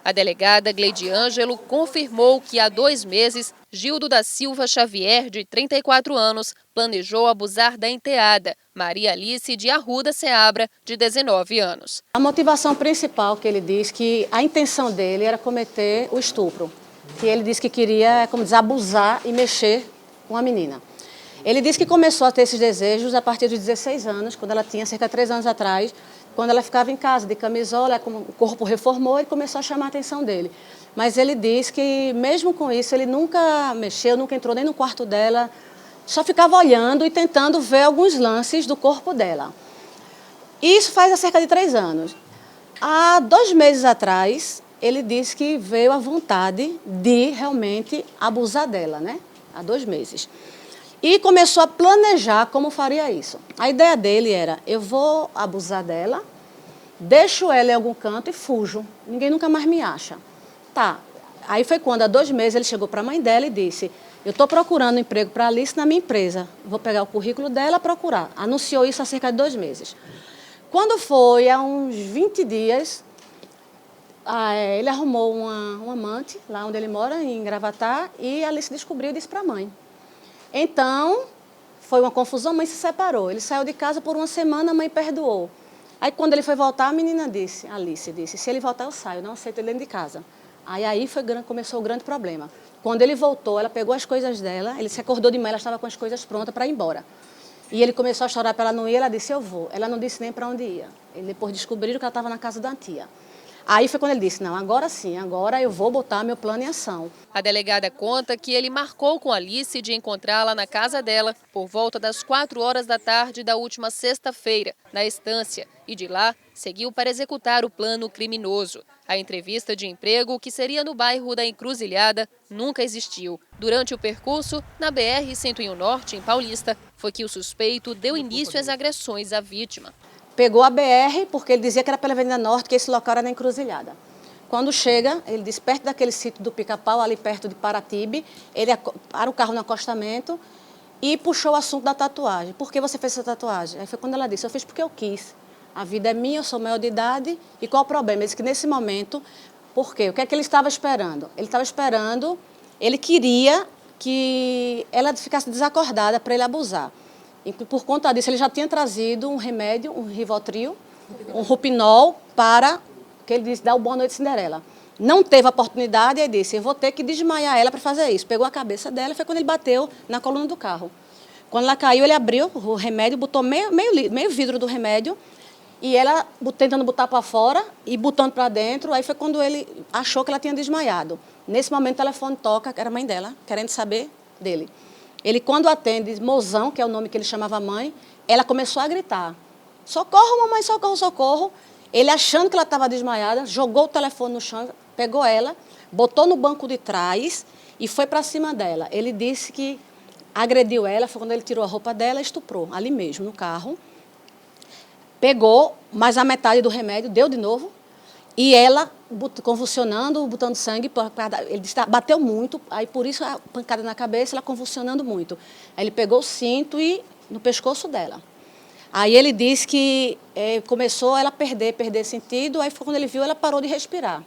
A delegada Gleide Ângelo confirmou que há 2 meses, Gildo da Silva Xavier, de 34 anos, planejou abusar da enteada, Maria Alice de Arruda Seabra, de 19 anos. A motivação principal que ele diz que a intenção dele era cometer o estupro, que ele disse que queria, como diz, abusar e mexer com a menina. Ele disse que começou a ter esses desejos a partir de 16 anos, quando ela tinha cerca de 3 anos atrás, quando ela ficava em casa de camisola, o corpo reformou e começou a chamar a atenção dele. Mas ele diz que, mesmo com isso, ele nunca mexeu, nunca entrou nem no quarto dela, só ficava olhando e tentando ver alguns lances do corpo dela. Isso faz há cerca de 3 anos. Há 2 meses atrás, ele disse que veio a vontade de realmente abusar dela, né? Há 2 meses. E começou a planejar como faria isso. A ideia dele era, eu vou abusar dela, deixo ela em algum canto e fujo. Ninguém nunca mais me acha. Tá. Aí foi quando, há 2 meses, ele chegou para a mãe dela e disse, eu estou procurando um emprego para a Alice na minha empresa. Vou pegar o currículo dela e procurar. Anunciou isso há cerca de 2 meses. Quando foi, há uns 20 dias, ele arrumou uma amante, lá onde ele mora, em Gravatá, e a Alice descobriu e disse para a mãe. Então, foi uma confusão, a mãe se separou. Ele saiu de casa por 1 semana, a mãe perdoou. Aí, quando ele foi voltar, a menina disse, Alice disse, se ele voltar, eu saio, não aceito ele dentro de casa. Aí começou o grande problema. Quando ele voltou, ela pegou as coisas dela, ele se acordou de manhã, ela estava com as coisas prontas para ir embora. E ele começou a chorar para ela não ir, ela disse, eu vou. Ela não disse nem para onde ia. Ele depois descobriram que ela estava na casa da tia. Aí foi quando ele disse, não, agora sim, agora eu vou botar meu plano em ação. A delegada conta que ele marcou com Alice de encontrá-la na casa dela por volta das 4 horas da tarde da última sexta-feira, na estância, e de lá seguiu para executar o plano criminoso. A entrevista de emprego, que seria no bairro da Encruzilhada, nunca existiu. Durante o percurso, na BR-101 Norte, em Paulista, foi que o suspeito deu início às agressões à vítima. Pegou a BR, porque ele dizia que era pela Avenida Norte, que esse local era na Encruzilhada. Quando chega, ele disse, perto daquele sítio do Pica-Pau, ali perto de Paratibe, ele para o carro no acostamento e puxou o assunto da tatuagem. Por que você fez essa tatuagem? Aí foi quando ela disse, eu fiz porque eu quis. A vida é minha, eu sou maior de idade, e qual o problema? Ele disse que nesse momento, por quê? O que é que ele estava esperando? Ele estava esperando, ele queria que ela ficasse desacordada para ele abusar. E por conta disso, ele já tinha trazido um remédio, um Rivotril, um Rupinol, para, que ele disse, dar o boa noite Cinderela. Não teve a oportunidade, e disse, eu vou ter que desmaiar ela para fazer isso. Pegou a cabeça dela e foi quando ele bateu na coluna do carro. Quando ela caiu, ele abriu o remédio, botou meio vidro do remédio, e ela tentando botar para fora e botando para dentro. Aí foi quando ele achou que ela tinha desmaiado. Nesse momento, o telefone toca, era a mãe dela, querendo saber dele. Ele, quando atende, Mozão, que é o nome que ele chamava a mãe, ela começou a gritar, socorro, mamãe, socorro, socorro. Ele, achando que ela estava desmaiada, jogou o telefone no chão, pegou ela, botou no banco de trás e foi para cima dela. Ele disse que agrediu ela, foi quando ele tirou a roupa dela e estuprou, ali mesmo, no carro. Pegou mais a metade do remédio, deu de novo, e ela, convulsionando, botando sangue, ele disse, bateu muito, aí por isso a pancada na cabeça, ela convulsionando muito. Aí ele pegou o cinto e no pescoço dela. Aí ele disse que começou ela a perder sentido, aí foi quando ele viu, ela parou de respirar.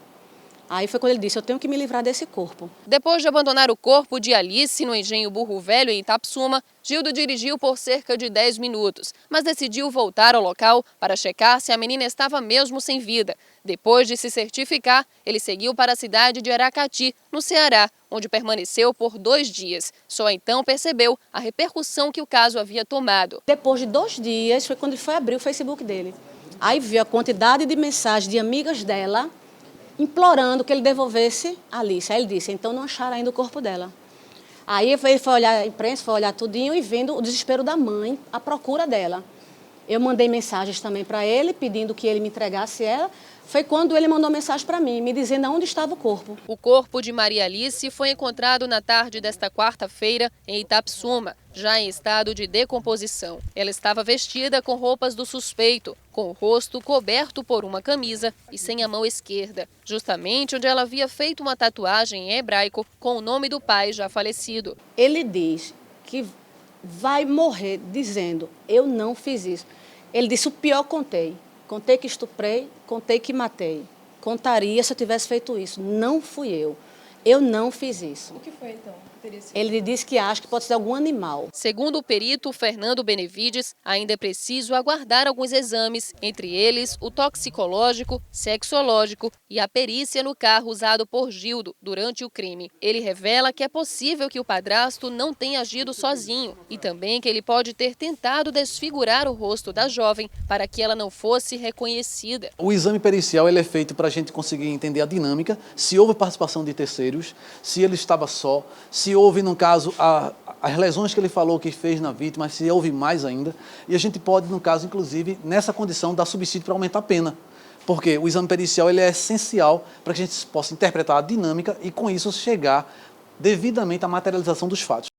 Aí foi quando ele disse, eu tenho que me livrar desse corpo. Depois de abandonar o corpo de Alice no engenho Burro Velho, em Itapsuma, Gildo dirigiu por cerca de 10 minutos, mas decidiu voltar ao local para checar se a menina estava mesmo sem vida. Depois de se certificar, ele seguiu para a cidade de Aracati, no Ceará, onde permaneceu por 2 dias. Só então percebeu a repercussão que o caso havia tomado. Depois de 2 dias, foi quando ele foi abrir o Facebook dele. Aí viu a quantidade de mensagens de amigas dela, implorando que ele devolvesse a Alice. Aí ele disse, então não acharam ainda o corpo dela. Aí ele foi olhar a imprensa, foi olhar tudinho e vendo o desespero da mãe, a procura dela. Eu mandei mensagens também para ele, pedindo que ele me entregasse ela. Foi quando ele mandou mensagem para mim, me dizendo onde estava o corpo. O corpo de Maria Alice foi encontrado na tarde desta quarta-feira em Itapsuma, já em estado de decomposição. Ela estava vestida com roupas do suspeito, com o rosto coberto por uma camisa e sem a mão esquerda, justamente onde ela havia feito uma tatuagem em hebraico com o nome do pai já falecido. Ele diz que vai morrer dizendo, eu não fiz isso. Ele disse, o pior contei. Contei que estuprei, contei que matei. contaria se eu tivesse feito isso. Não fui eu. Eu não fiz isso. O que foi então? Ele disse que acha que pode ser algum animal. Segundo o perito Fernando Benevides, ainda é preciso aguardar alguns exames, entre eles o toxicológico, sexológico e a perícia no carro usado por Gildo durante o crime. Ele revela que é possível que o padrasto não tenha agido sozinho e também que ele pode ter tentado desfigurar o rosto da jovem para que ela não fosse reconhecida. O exame pericial ele é feito para a gente conseguir entender a dinâmica, se houve participação de terceiros, se ele estava só, se houve, no caso, as lesões que ele falou que fez na vítima, se houve mais ainda. E a gente pode, no caso, inclusive, nessa condição, dar subsídio para aumentar a pena. Porque o exame pericial ele é essencial para que a gente possa interpretar a dinâmica e, com isso, chegar devidamente à materialização dos fatos.